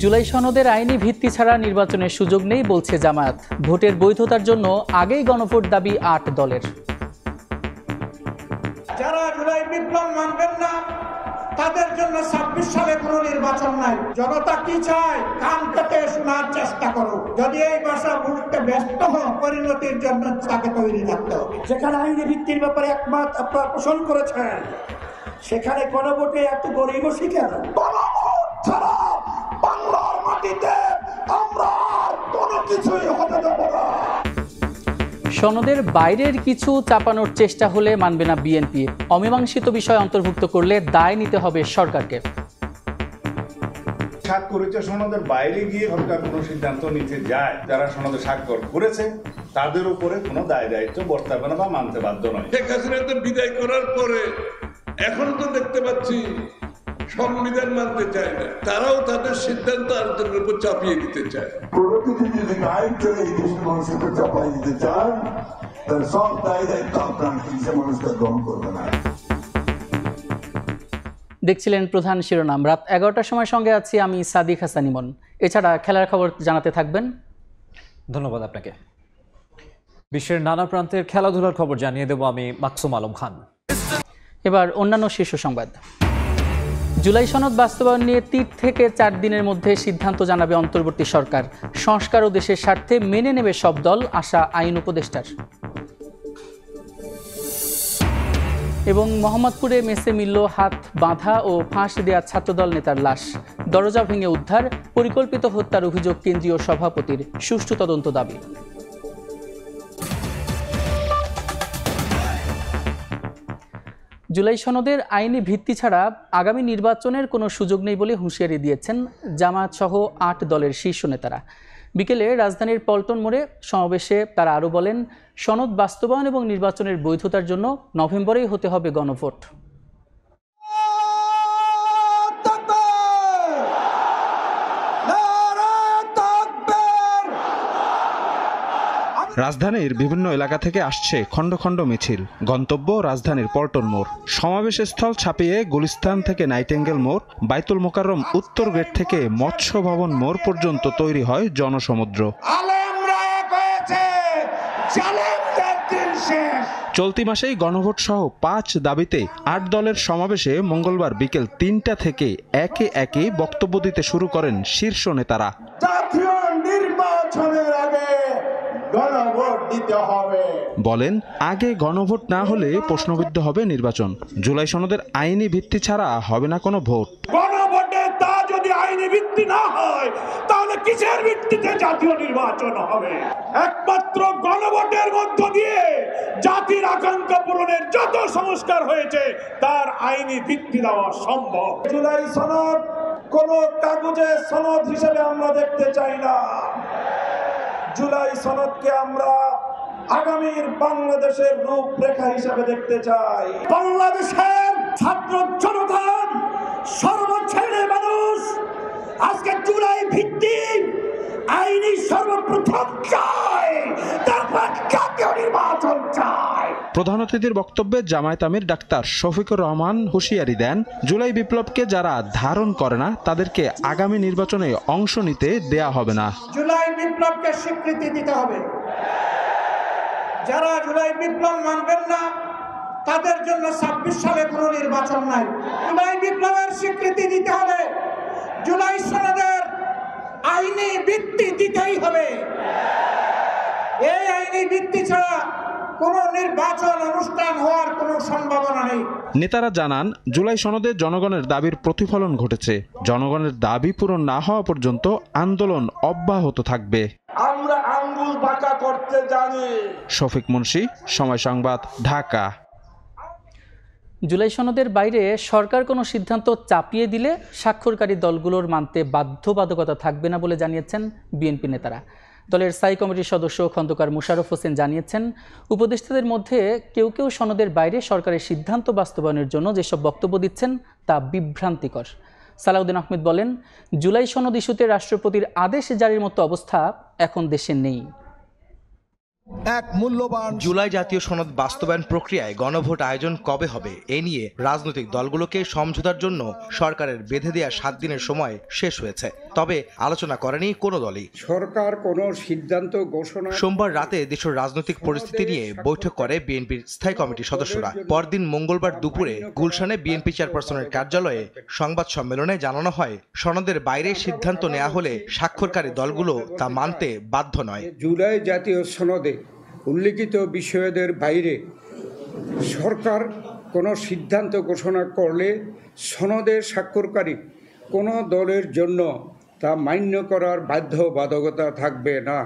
জুলাই সনদের আইনি ভিত্তি ছাড়া নির্বাচনের সুযোগ নেই বলছে জামায়াত। ভোটের বৈধতার জন্য আগেই গণভোট দাবি ৮ দলের। যারা জুলাই বিপ্লব মানবেন না তাদের জন্য ২৬ সালে কোনো নির্বাচন নাই। জনতা কি চায় কান পেতে শোনার চেষ্টা করো। যদি এই ভাষা বুঝতে ব্যস্ত হন, পরিণতির জন্য তাকে তৈরি থাকতে হবে। যেখানে আইনি ভিত্তির ব্যাপারে একমত আপনারা পোষণ করেছেন, সেখানে গণভোটে এত গরিবসী কেন? গণভোট ছাড়া বাংলার মাটিতে আমরা আর কোনো কিছুই হতে দেব না। সনদের বাইরের কিছু চাপানোর চেষ্টা হলে মানবে না বিএনপি। অমীমাংসিত বিষয় অন্তর্ভুক্ত করলে দায় নিতে হবে সরকারকে। স্বাক্ষরিত সনদের বাইরে গিয়ে সরকার কোনো সিদ্ধান্ত নিতে যায়, যারা সনদে স্বাক্ষর করেছে তাদের উপরে কোনো দায় দায়িত্ব বর্তাবে না বা মানতে বাধ্য নয়। শেখ হাসিনাকে বিদায় করার পরে এখন তো দেখতে পাচ্ছি সংবিধান মানতে চায় না, তারাও তাদের সিদ্ধান্ত আরেকজনের উপর চাপিয়ে দিতে চায়। প্রতিটি যদি দায়িত্ব এই দেশের মানুষের উপর চাপাই দিতে চান, তাহলে সব দায় দায়িত্ব আপনার দেশের মানুষকে গ্রহণ করবে না। দেখছিলেন প্রধান শিরোনাম। রাত ১১টার সময় সঙ্গে আছি আমি সাদিক হাসান ইমন। এছাড়া খেলার খবর জানাতে থাকবেন। ধন্যবাদ আপনাকে। বিশ্বের নানা প্রান্তের খেলাধুলার খবর জানিয়ে দেব আমি মাকসুম আলম খান। এবার অন্যান্য শীর্ষ সংবাদ। জুলাই সনদ বাস্তবায়ন নিয়ে ৩ থেকে ৪ দিনের মধ্যে সিদ্ধান্ত জানাবে অন্তর্বর্তী সরকার। সংস্কার ও দেশের স্বার্থে মেনে নেবে সব দল, আশা আইন উপদেষ্টার। এবং মোহাম্মদপুরে মেসে মিলল হাত বাঁধা ও ফাঁস দেয়া ছাত্রদল নেতার লাশ। দরজা ভেঙে উদ্ধার, পরিকল্পিত হত্যার অভিযোগ কেন্দ্রীয় সভাপতির, সুষ্ঠু তদন্ত দাবি। জুলাই সনদের আইনি ভিত্তি ছাড়া আগামী নির্বাচনের কোনো সুযোগ নেই বলে হুঁশিয়ারি দিয়েছেন জামায়াত সহ ৮ দলের শীর্ষ নেতারা। বিকেলে রাজধানীর পল্টন মোড়ে সমাবেশে তারা আরও বলেন, সনদ বাস্তবায়ন এবং নির্বাচনের বৈধতার জন্য নভেম্বরেই হতে হবে গণভোট। রাজধানীর বিভিন্ন এলাকা থেকে আসছে খণ্ড খণ্ড মিছিল। গন্তব্য রাজধানীর পল্টন মোড়। সমাবেশস্থল ছাপিয়ে গুলিস্তান থেকে নাইটেঙ্গেল মোড়, বাইতুল মোকাররম উত্তর গেট থেকে মৎস্য ভবন মোড় পর্যন্ত তৈরি হয় জনসমুদ্র। চলতি মাসেই গণভোট সহ 5 দাবিতে 8 দলের সমাবেশে মঙ্গলবার বিকেল 3টা থেকে একে একে বক্তব্য দিতে শুরু করেন শীর্ষ নেতারা। জাতীয় নির্বাচনের আগে গণভোট দিতে হবে বলেন, আগে গণভোট না হলে প্রশ্নবিদ্ধ হবে নির্বাচন। জুলাই সনদের আইনি ভিত্তি ছাড়া হবে না কোনো ভোট। গণভোটে তা যদি আইনি ভিত্তি না হয় তাহলে কিসের ভিত্তিতে জাতীয় নির্বাচন হবে? একমাত্র গণভোটের মধ্য দিয়ে জাতির আকাঙ্ক্ষা পূরণের যত সংস্কার হয়েছে তার আইনি ভিত্তি দেওয়া সম্ভব। জুলাই সনদ কোন কাগজের সনদ হিসেবে আমরা দেখতে চাই না। জুলাই সনদকে আমরা আগামীর বাংলাদেশের রূপরেখা হিসেবে দেখতে চাই। বাংলাদেশের ছাত্র জনতা, সর্বশ্রেণীর মানুষ আজকে জুলাই ভিত্তিক আইনি সর্বপ্রথম চায়, তারপর জাতীয় নির্বাচন চায়। প্রধান অতিথির বক্তব্যে জামায়াত আমির ডাক্তার শফিকুর রহমান হুঁশিয়ারি দেন, জুলাই বিপ্লবকে যারা ধারণ করে না তাদেরকে আগামী নির্বাচনে অংশ নিতে দেয়া হবে না। জুলাই বিপ্লবকে স্বীকৃতি দিতে হবে। যারা জুলাই বিপ্লব মানবেন না তাদের জন্য ২৬ সালে কোনো নির্বাচন নাই। জুলাই বিপ্লবের স্বীকৃতি দিতে হবে। জুলাই সনদের আইনি ভিত্তি দিতেই হবে। এই আইনি ভিত্তি ছাড়া কোনো নির্বাচন অনুষ্ঠান হওয়ার কোনো সম্ভাবনা নেই। নেতারা জানান, জুলাই সনদে জনগণের দাবির প্রতিফলন ঘটেছে। জনগণের দাবি পূরণ না হওয়া পর্যন্ত আন্দোলন অব্যাহত থাকবে। আমরা আঙ্গুল বাঁকা করতে জানি। শফিক মুন্সি, সময় সংবাদ, ঢাকা। জুলাই সনদের বাইরে সরকার কোনো সিদ্ধান্ত চাপিয়ে দিলে স্বাক্ষরকারী দলগুলোর মানতে বাধ্যবাধকতা থাকবে না বলে জানিয়েছেন বিএনপি নেতারা। দলের স্থায়ী কমিটির সদস্য খন্দকার মোশাররফ হোসেন জানিয়েছেন, উপদেষ্টাদের মধ্যে কেউ কেউ সনদের বাইরে সরকারের সিদ্ধান্ত বাস্তবায়নের জন্য যেসব বক্তব্য দিচ্ছেন তা বিভ্রান্তিকর। সালাউদ্দিন আহমেদ বলেন, জুলাই সনদ ইস্যুতে রাষ্ট্রপতির আদেশ জারির মতো অবস্থা এখন দেশে নেই। এক মূল্যবান জুলাই জাতীয় সনদ বাস্তবায়ন প্রক্রিয়ায় গণভোট আয়োজন কবে হবে এ নিয়ে রাজনৈতিক দলগুলোকে সমঝোতার জন্য সরকারের বেঁধে দেওয়া 7 দিনের সময় শেষ হয়েছে। তবে আলোচনা করেনি কোনো দলই। সরকার কোনো সিদ্ধান্ত ঘোষণা। সোমবার রাতে দেশের রাজনৈতিক পরিস্থিতি নিয়ে বৈঠক করে বিএনপির স্থায়ী কমিটির সদস্যরা। পরদিন মঙ্গলবার দুপুরে গুলশানে বিএনপি চেয়ারপারসনের কার্যালয়ে সংবাদ সম্মেলনে জানানো হয়, সনদের বাইরে সিদ্ধান্ত নেওয়া হলে স্বাক্ষরকারী দলগুলো তা মানতে বাধ্য নয়। জুলাই জাতীয় সনদে উল্লিখিত বিষয়দের বাইরে সরকার কোনো সিদ্ধান্ত ঘোষণা করলে সনদের স্বাক্ষরকারী কোনো দলের জন্য তা মান্য করার বাধ্যবাধকতা থাকবে না।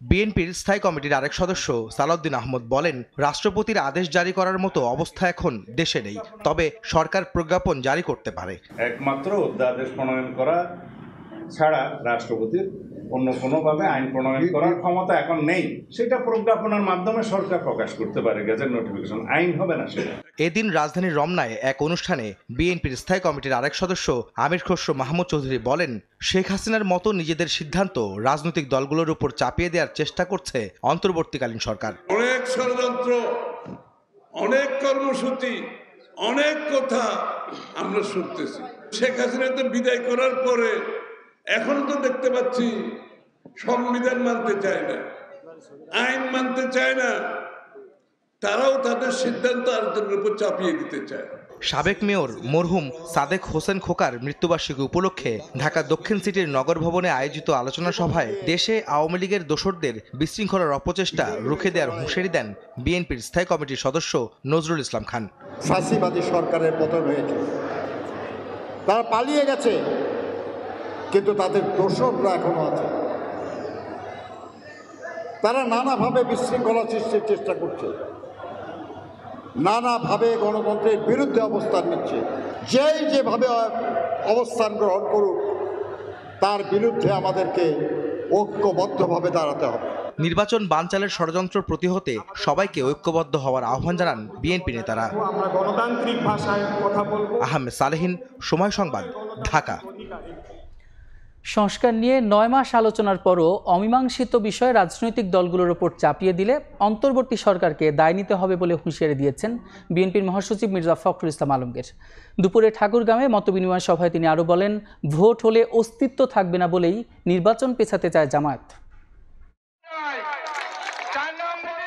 বিএনপির স্থায়ী কমিটির আরেক সদস্য সালাউদ্দিন আহমদ বলেন, রাষ্ট্রপতির আদেশ জারি করার মতো অবস্থা এখন দেশে নেই, তবে সরকার প্রজ্ঞাপন জারি করতে পারে। একমাত্র অধ্যাদেশ প্রণয়ন করা ছাড়া রাষ্ট্রপতির অন্য কোনোভাবে আইন প্রণয়ন করার ক্ষমতা এখন নেই। সেটা প্রজ্ঞাপনের মাধ্যমে সরকার প্রকাশ করতে পারে, গেজেট নোটিফিকেশন, আইন হবে না সেটা। এদিন রাজধানীর রমনায় এক অনুষ্ঠানে বিএনপির স্থায়ী কমিটির আরেক সদস্য আমির খসরু মাহমুদ চৌধুরী বলেন, শেখ হাসিনার মতো নিজেদের সিদ্ধান্ত রাজনৈতিক দলগুলোর উপর চাপিয়ে দেওয়ার চেষ্টা করছে অন্তর্বর্তীকালীন সরকার। অনেক ষড়যন্ত্র, অনেক কর্মসূচি, অনেক কথা আমরা শুনতেছি। শেখ হাসিনা তো বিদায় করার পরে এখন তো দেখতে পাচ্ছি সংবিধান মানতে চায় না, আইন মানতে চায় না, তারাও তাদের সিদ্ধান্ত আরেকজনের উপর চাপিয়ে দিতে চায়। সাবেক মেয়র মরহুম সাদেক হোসেন খোকার মৃত্যুবার্ষিকী উপলক্ষে ঢাকা দক্ষিণ সিটির নগর ভবনে আয়োজিত আলোচনা সভায় দেশে আওয়ামী লীগের দোসরদের বিশৃঙ্খলার অপচেষ্টা রুখে দেওয়ার হুঁশিয়ারি দেন বিএনপির স্থায়ী কমিটির সদস্য নজরুল ইসলাম খান। ফ্যাসিবাদী সরকারের পতন হয়েছে, তারা পালিয়ে গেছে, কিন্তু তাদের দোসররা এখনো আছে। তারা নানাভাবে বিশৃঙ্খলা সৃষ্টির চেষ্টা করছে, নানাভাবে গণতন্ত্রের বিরুদ্ধে অবস্থান নিচ্ছে। যেই যেভাবে অবস্থান গ্রহণ করুক, তার বিরুদ্ধে আমাদেরকে ঐক্যবদ্ধভাবে দাঁড়াতে হবে। নির্বাচন বানচালের ষড়যন্ত্র প্রতিহতে সবাইকে ঐক্যবদ্ধ হওয়ার আহ্বান জানান বিএনপি নেতারা। আমরা গণতান্ত্রিক ভাষায় কথা বলবো। আহমেদ সালেহীন, সময় সংবাদ, ঢাকা। সংস্কার নিয়ে 9 মাস আলোচনার পরও অমীমাংসিত বিষয় রাজনৈতিক দলগুলোর ওপর চাপিয়ে দিলে অন্তর্বর্তী সরকারকে দায় নিতে হবে বলে হুঁশিয়ারি দিয়েছেন বিএনপির মহাসচিব মির্জা ফখরুল ইসলাম আলমগীর। দুপুরে ঠাকুরগাঁওয়ে মতবিনিময় সভায় তিনি আরও বলেন, ভোট হলে অস্তিত্ব থাকবে না বলেই নির্বাচন পেছাতে চায় জামায়াত।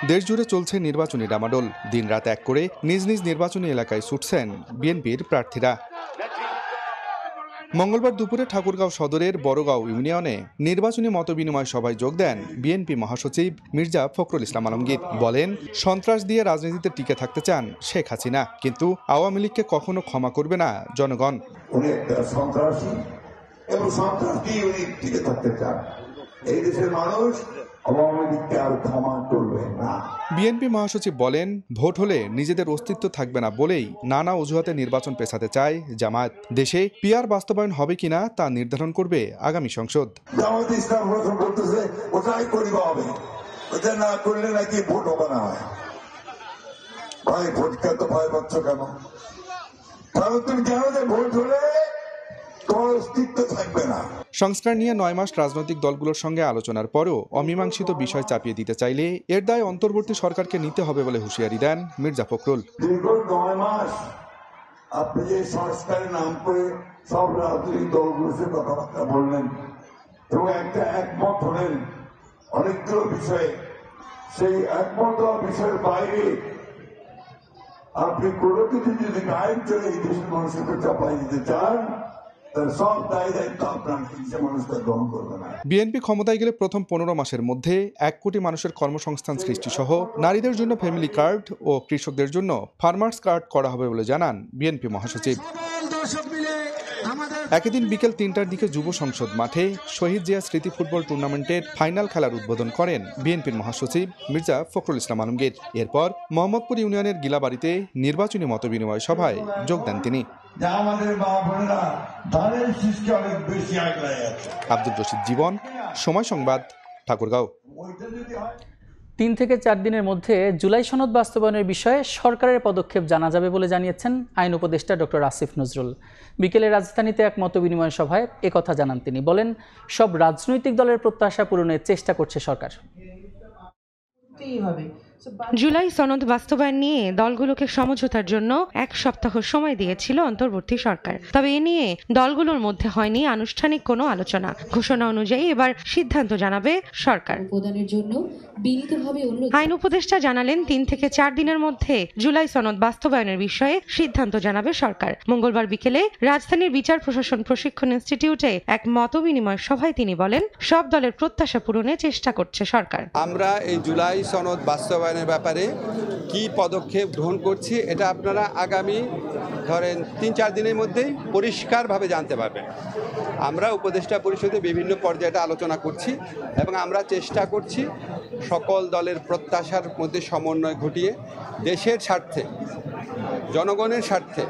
দেশজুড়ে চলছে নির্বাচনী ডামাডোল। দিনরাত এক করে নিজ নিজ নির্বাচনী এলাকায় ছুটছেন বিএনপির প্রার্থীরা। মঙ্গলবার দুপুরে ঠাকুরগাঁও সদরের বড়গাঁও ইউনিয়নে নির্বাচনী মতবিনিময় সভায় যোগ দেন বিএনপি মহাসচিব মির্জা ফখরুল ইসলাম আলমগীর। বলেন, সন্ত্রাস দিয়ে রাজনীতিতে টিকে থাকতে চান শেখ হাসিনা, কিন্তু আওয়ামী লীগকে কখনো ক্ষমা করবে না জনগণ। উনি একটা সন্ত্রাসী এবং সন্ত্রাস দিয়ে উনি টিকে থাকতে চান। এই দেশের মানুষ আওয়ামী লীগকে আর ক্ষমা করবে না। বিএনপি মহাসচিব বলেন, ভোট হলে নিজেদের অস্তিত্ব থাকবে না বলেই নানা অজুহাতে নির্বাচন পেছাতে চায় জামায়াত। দেশে পিআর বাস্তবায়ন হবে কিনা তা নির্ধারণ করবে আগামী সংসদ। জামায়াত ইসলাম বলতেছে ওটাই করিবা হবে, ওটা না করলে নাকি ভোট হবে না। ভাই ভোটকে তো ভয় পাচ্ছ কেন? তাহলে তুমি জানো যে ভোট হলে তোমার অস্তিত্ব থাকবে না। সংস্কার নিয়ে 9 মাস রাজনৈতিক দলগুলোর সঙ্গে আলোচনার পরও অমীমাংসিত বিষয় চাপিয়ে দিতে চাইলে এর দায় অন্তর্বর্তী সরকারকে নিতে হবে বলে হুঁশিয়ারি দেন মির্জা ফখরুল। দীর্ঘ 9 মাস আপনি যে সংস্কারের নাম করে সব রাজনৈতিক দলগুলোর সাথে কথাবার্তা বললেন এবং একটা একমত হলেন অনেকগুলো বিষয়ে, সেই একমত হওয়ার বিষয়ের বাইরে আপনি কোনো কিছু যদি আইন চলে এই দেশের মানুষকে চাপাই দিতে চান, বিএনপি ক্ষমতায় গেলে প্রথম 15 মাসের মধ্যে 1 কোটি মানুষের কর্মসংস্থান সৃষ্টি সহ নারীদের জন্য ফ্যামিলি কার্ড ও কৃষকদের জন্য ফার্মার্স কার্ড করা হবে বলে জানান বিএনপি মহাসচিব। একই দিন বিকেল 3টার দিকে যুব সংসদ মাঠে শহীদ জিয়া স্মৃতি ফুটবল টুর্নামেন্টের ফাইনাল খেলার উদ্বোধন করেন বিএনপির মহাসচিব মির্জা ফখরুল ইসলাম আলমগীর। এরপর মোহাম্মদপুর ইউনিয়নের গিলাবাড়িতে নির্বাচনী মতবিনিময় সভায় যোগ দেন তিনি। আব্দুল রশিদ জীবন, সময় সংবাদ, ঠাকুরগাঁও। 3 থেকে 4 দিনের মধ্যে জুলাই সনদ বাস্তবায়নের বিষয়ে সরকারের পদক্ষেপ জানা যাবে বলে জানিয়েছেন আইন উপদেষ্টা ডক্টর আসিফ নজরুল। বিকেলে রাজধানীতে এক মতবিনিময় সভায় একথা জানান তিনি। বলেন, সব রাজনৈতিক দলের প্রত্যাশা পূরণের চেষ্টা করছে সরকার। জুলাই সনদ বাস্তবায়ন নিয়ে দলগুলোকে সমঝোতার জন্য 1 সপ্তাহ সময় দিয়েছিল অন্তর্বর্তী সরকার। তবে এ নিয়ে দলগুলোর মধ্যে হয়নি আনুষ্ঠানিক কোনো আলোচনা। ঘোষণা অনুযায়ী এবার সিদ্ধান্ত জানাবে সরকার। আইন উপদেষ্টা জানালেন 3 থেকে 4 দিনের মধ্যে জুলাই সনদ বাস্তবায়নের বিষয়ে সিদ্ধান্ত জানাবে সরকার। মঙ্গলবার বিকেলে রাজধানীর বিচার প্রশাসন প্রশিক্ষণ ইনস্টিটিউটে এক মতবিনিময় সভায় তিনি বলেন, সব দলের প্রত্যাশা পূরণে চেষ্টা করছে সরকার। আমরা এই জুলাই সনদ বাস্তবায়নের ব্যাপারে কি পদক্ষেপ গ্রহণ করছি এটা আপনারা আগামী ধরেন 3-4 দিনের মধ্যেই পরিষ্কারভাবে জানতে পারবেন। আমরা উপদেষ্টা পরিষদে বিভিন্ন পর্যায়ে আলোচনা করছি এবং আমরা চেষ্টা করছি সকল দলের প্রত্যাশার মধ্যে সমন্বয় ঘটিয়ে দেশের স্বার্থে, জনগণের স্বার্থে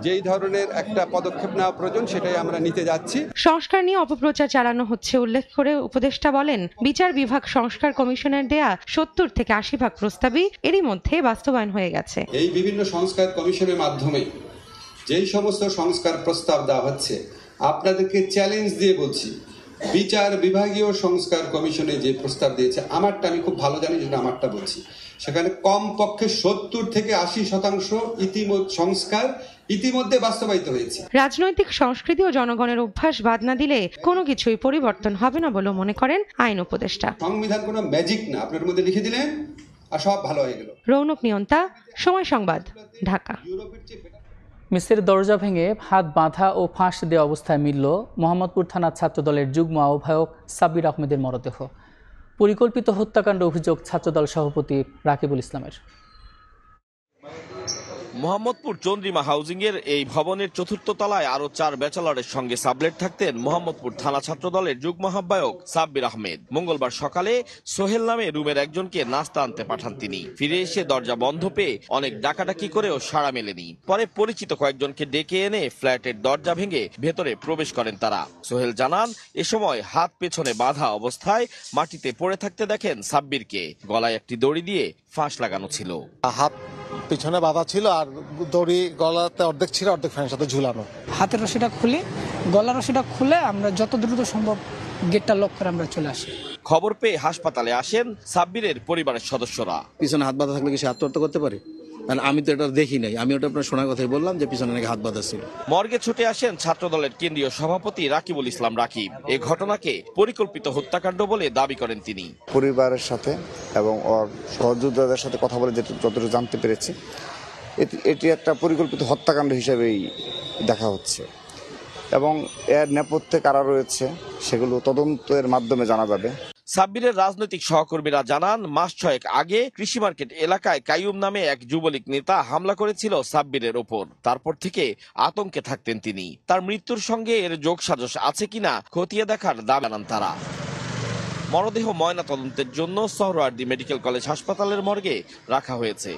যেই ধরনের একটা পদক্ষেপ নেওয়া প্রয়োজন সেটাই আমরা নিতে যাচ্ছি। সংস্কার নিয়ে অপপ্রচার চালানো হচ্ছে উল্লেখ করে উপদেষ্টা বলেন, বিচার বিভাগ সংস্কার কমিশনের দেয়া 70 থেকে 80 ভাগ প্রস্তাবই এরই মধ্যে বাস্তবায়ন হয়ে গেছে। এই বিভিন্ন সংস্কার কমিশনের মাধ্যমে যেই সমস্ত সংস্কার প্রস্তাব দেওয়া হচ্ছে, আপনাদেরকে চ্যালেঞ্জ দিয়ে বলছি, বিচার বিভাগীয় সংস্কার কমিশনে যে প্রস্তাব দিয়েছে, আমারটা আমি খুব ভালো জানি, যেটা আমারটা বলছি, সেখানে কমপক্ষে 70 থেকে 80% সংস্কার ইতিমধ্যে বাস্তবায়িত হয়েছে। রাজনৈতিক সংস্কৃতি ও জনগণের অভ্যাস বাদ না দিলে কোনো কিছুই পরিবর্তন হবে না বলে মনে করেন আইন উপদেষ্টা। সংবিধান কোনো ম্যাজিক না, আপনার মধ্যে লিখে দিলেন আর সব ভালো হয়ে গেল। রৌনক নিয়ন্তা, সময় সংবাদ, ঢাকা। মেসের দরজা ভেঙে হাত বাঁধা ও ফাঁস দেওয়া অবস্থায় মিলল মোহাম্মদপুর থানা ছাত্রদলের যুগ্ম আহ্বায়ক সাব্বির আহমেদের মরদেহ। পরিকল্পিত হত্যাকাণ্ড অভিযোগ ছাত্রদল সভাপতি রাকিবুল ইসলামের। মোহাম্মদপুর চন্দ্রিমা হাউজিং এর এই ভবনের 4র্থ তলায় আরো 4 ব্যাচেলরের সঙ্গে সাবলেট থাকতেন মোহাম্মদপুর থানা ছাত্রদলের যুগ্ম আহ্বায়ক সাব্বির আহমেদ। মঙ্গলবার সকালে সোহেল নামে রুমের একজনকে নাস্তা আনতে পাঠান তিনি। ফিরে এসে দরজা বন্ধ পেয়ে অনেক ডাকাডাকি করেও সাড়া মেলেনি। পরে পরিচিত কয়েকজনকে ডেকে এনে ফ্ল্যাটের দরজা ভেঙে ভেতরে প্রবেশ করেন তারা। সোহেল জানান, এ সময় হাত পেছনে বাঁধা অবস্থায় মাটিতে পড়ে থাকতে দেখেন সাব্বিরকে। গলায় একটি দড়ি দিয়ে ফাঁস লাগানো ছিল। হাত পিছনে বাঁধা ছিল আর দড়ি গলাতে অর্ধেক ছিল, অর্ধেক ফ্যানের সাথে ঝুলানো। হাতের রশিটা খুলে, গলার রশিটা খুলে আমরা যত দ্রুত সম্ভব গেটটা লক করে আমরা চলে আসি। খবর পেয়ে হাসপাতালে আসেন সাব্বিরের পরিবারের সদস্যরা। পিছনে হাত বাঁধা থাকলে কি সে আত্মহত্যা করতে পারে? আমি তো এটা দেখি নাই, আমি ওটা আপনার শোনার কথাই বললাম যে পিছনে নাকি হাত বাঁধা ছিল। মর্গে ছুটে আসেন ছাত্রদলের কেন্দ্রীয় সভাপতি রাকিবুল ইসলাম রাকিব। এই ঘটনাকে পরিকল্পিত হত্যাকাণ্ড বলে দাবি করেন তিনি। পরিবারের সাথে এবং ওর সহযোদ্ধাদের সাথে কথা বলে যতটুকু জানতে পেরেছি, এটি একটা পরিকল্পিত হত্যাকাণ্ড হিসেবেই দেখা হচ্ছে এবং এর নেপথ্যে কারা রয়েছে সেগুলো তদন্তের মাধ্যমে জানা যাবে। সাব্বিরের রাজনৈতিক সহকর্মীরা জানান, মাস 6 আগে কৃষি মার্কেট এলাকায় কাইয়ুম নামে এক যুবলীগ নেতা হামলা করেছিল সাব্বিরের ওপর। তারপর থেকে আতঙ্কে থাকতেন তিনি। তার মৃত্যুর সঙ্গে এর যোগসাজশ আছে কিনা খতিয়ে দেখার দাবি জানান তারা। মরদেহ ময়না তদন্তের জন্য সোহরাওয়ার্দী মেডিকেল কলেজ হাসপাতালের মর্গে রাখা হয়েছে।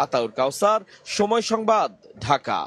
আতাউর কাউসার, সময় সংবাদ, ঢাকা।